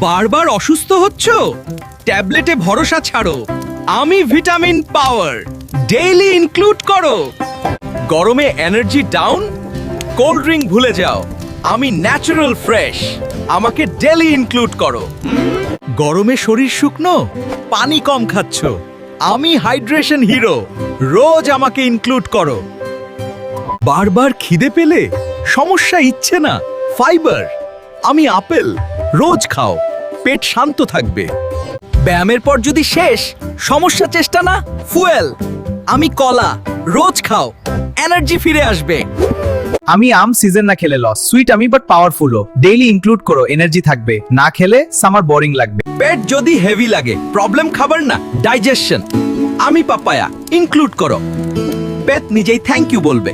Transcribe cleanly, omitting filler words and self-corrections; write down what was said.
বারবার অসুস্থ হচ্ছ? ট্যাবলেটে ভরসা ছাড়ো। আমি ভিটামিন পাওয়ার ডেইলি ইনক্লুড করো। গরমে এনার্জি ডাউন? কোল্ড ড্রিঙ্ক ভুলে যাও। আমি ন্যাচারাল ফ্রেশ, আমাকে ডেইলি ইনক্লুড করো। গরমে শরীর শুকনো? পানি কম খাচ্ছ? আমি হাইড্রেশন হিরো, রোজ আমাকে ইনক্লুড করো। বারবার খিদে পেলে? সমস্যা ইচ্ছে না? ফাইবার, আমি আপেল, রোজ খাও, পেট শান্ত থাকবে। ব্যায়ামের পর যদি শেষ, সমস্যা চেষ্টা না? ফুয়েল, আমি কলা, রোজ খাও, এনার্জি ফিরে আসবে। আমি আম সিজন না খেলে লস, সুইট আমি বাট পাওয়ারফুলও, ডেইলি ইনক্লুড করো, এনার্জি থাকবে, না খেলে সামার বোরিং লাগবে। পেট যদি হেভি লাগে, প্রবলেম খাবার না, ডাইজেশন, আমি পাপায়া ইনক্লুড করো, পেট নিজেই থ্যাংক ইউ বলবে।